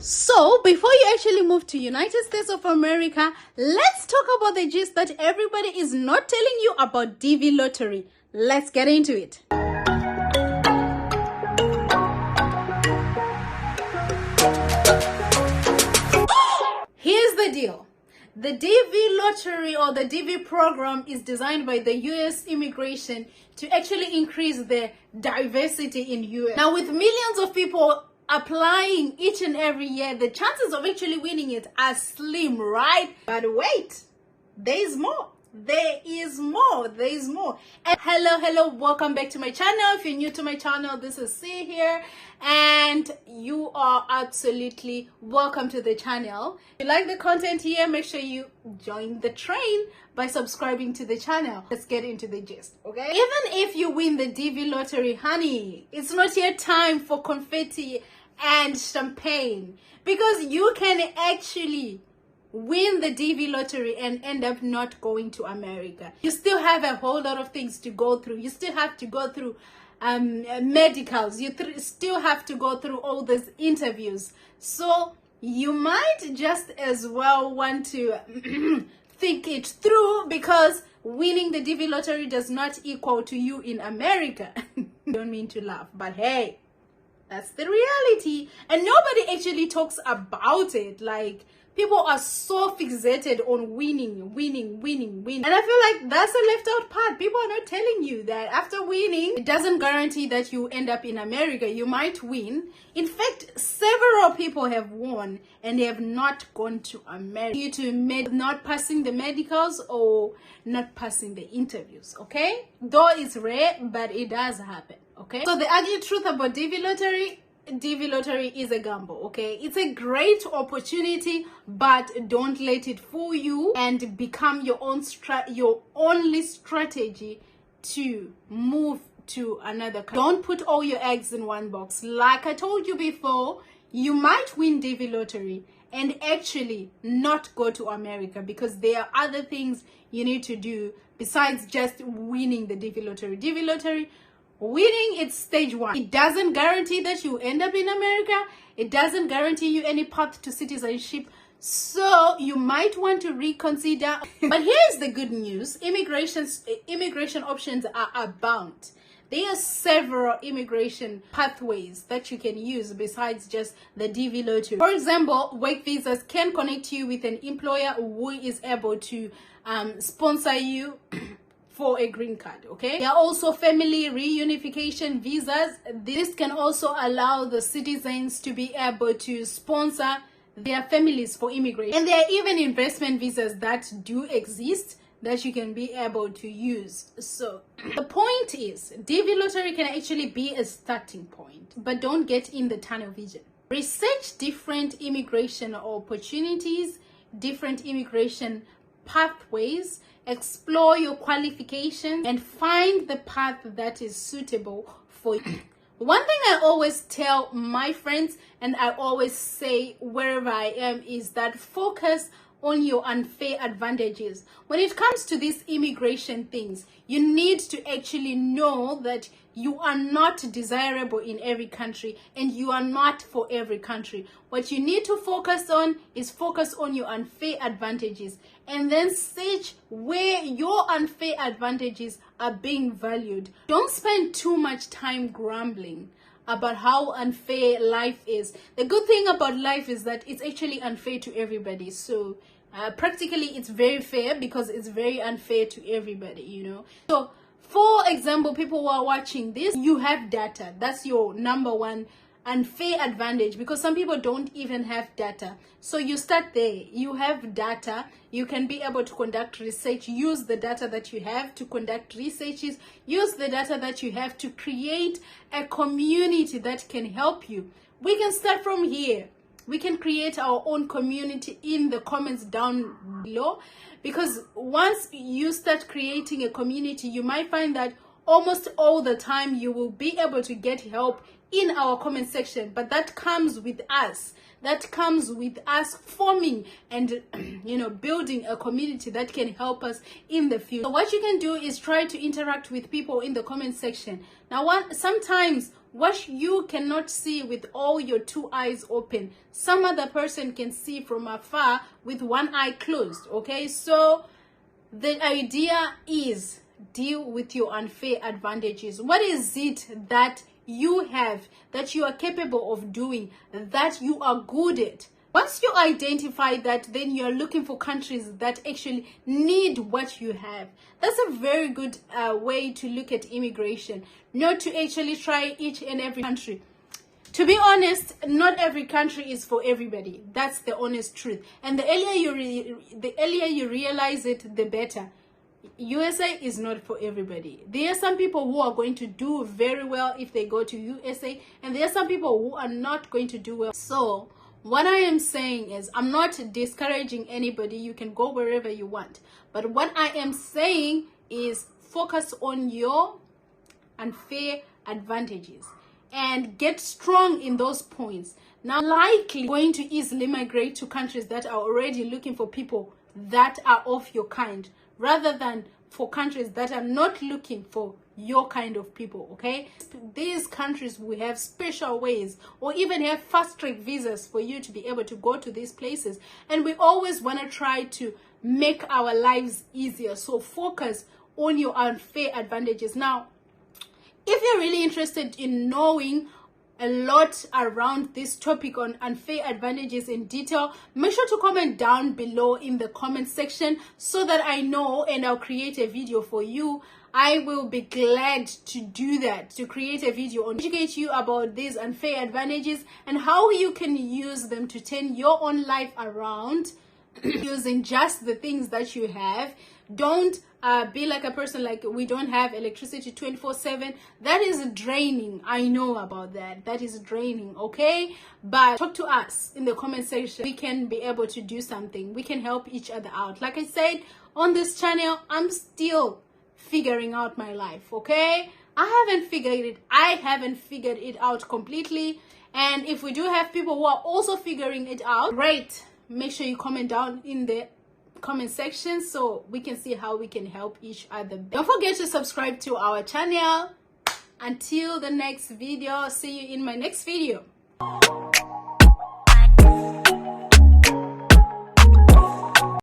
So, before you actually move to United States of America, let's talk about the gist that everybody is not telling you about DV lottery. Let's get into it. Here's the deal. The DV lottery or the DV program is designed by the US immigration to actually increase the diversity in US. Now, with millions of people applying each and every year, the chances of actually winning it are slim, right? But wait, there is more. There is more. And hello, welcome back to my channel. If you're new to my channel, this is C here, and you are absolutely welcome to the channel. If you like the content here, make sure you join the train by subscribing to the channel. Let's get into the gist, okay? Even if you win the DV lottery, honey, it's not yet time for confetti and champagne, because you can actually win the DV lottery and end up not going to America. You still have a whole lot of things to go through. You still have to go through medicals. You still have to go through all these interviews. So you might just as well want to think it through, because winning the DV lottery does not equal to you in America. Don't mean to laugh, but hey, that's the reality. And nobody actually talks about it. Like, people are so fixated on winning. And I feel like that's a left out part. People are not telling you that after winning, it doesn't guarantee that you end up in America. You might win. In fact, several people have won and they have not gone to America due to not passing the medicals or not passing the interviews, okay? Though it's rare, but it does happen, okay? So the ugly truth about DV lottery is a gamble, okay? It's a great opportunity, but don't let it fool you and become your only strategy to move to another country. Don't put all your eggs in one box. Like I told you before, you might win DV lottery and actually not go to America, because there are other things you need to do besides just winning the DV lottery. DV lottery, winning, it's stage one. It doesn't guarantee that you end up in America. It doesn't guarantee you any path to citizenship. So you might want to reconsider. But here's the good news. Immigration options are abound. There are several immigration pathways that you can use besides just the DV lottery. For example, work visas can connect you with an employer who is able to sponsor you for a green card, okay? There are also family reunification visas. This can also allow the citizens to be able to sponsor their families for immigration. And there are even investment visas that do exist that you can be able to use. So the point is, DV lottery can actually be a starting point, but don't get in the tunnel vision. Research different immigration opportunities, different immigration pathways, explore your qualifications, and find the path that is suitable for you. One thing I always tell my friends, and I always say wherever I am, is that focus on your unfair advantages. When it comes to these immigration things, you need to actually know that you are not desirable in every country and you are not for every country. What you need to focus on is focus on your unfair advantages, and then search where your unfair advantages are being valued. Don't spend too much time grumbling about how unfair life is. The good thing about life is that it's actually unfair to everybody. So practically it's very fair, because it's very unfair to everybody, you know. So for example, people who are watching this, you have data. That's your number one unfair advantage, because some people don't even have data. So you start there. You have data. You can be able to conduct research. Use the data that you have to conduct researches. Use the data that you have to create a community that can help you. We can start from here. We can create our own community in the comments down below, because once you start creating a community, you might find that almost all the time you will be able to get help in our comment section. But that comes with us. That comes with us forming and building a community that can help us in the future. So what you can do is try to interact with people in the comment section. Now, sometimes what you cannot see with all your two eyes open, some other person can see from afar with one eye closed. Okay, so the idea is deal with your unfair advantages. What is it that you have, that you are capable of doing, that you are good at? Once you identify that, then you're looking for countries that actually need what you have. That's a very good way to look at immigration, not to actually try each and every country. To be honest, not every country is for everybody. That's the honest truth. And the earlier you realize it, the better. USA is not for everybody. There are some people who are going to do very well if they go to USA, and there are some people who are not going to do well. So what I am saying is, I'm not discouraging anybody. You can go wherever you want. But what I am saying is focus on your unfair advantages and get strong in those points. Now, likely going to easily migrate to countries that are already looking for people that are of your kind, rather than for countries that are not looking for your kind of people. Okay, these countries will have special ways, or even have fast-track visas for you to be able to go to these places, and we always want to try to make our lives easier. So focus on your unfair advantages. Now, if you're really interested in knowing a lot around this topic on unfair advantages in detail, make sure to comment down below in the comment section so that I know, and I'll create a video for you. I will be glad to do that, to create a video on educate you about these unfair advantages and how you can use them to turn your own life around using just the things that you have. Don't be like a person like, we don't have electricity 24/7. That is draining. I know about that. That is draining. Okay, but talk to us in the comment section. We can be able to do something. We can help each other out. Like I said, on this channel, I'm still figuring out my life. Okay, I haven't figured it out completely. And if we do have people who are also figuring it out, great. Make sure you comment down in the comment section so we can see how we can help each other. Don't forget to subscribe to our channel. Until the next video, see you in my next video.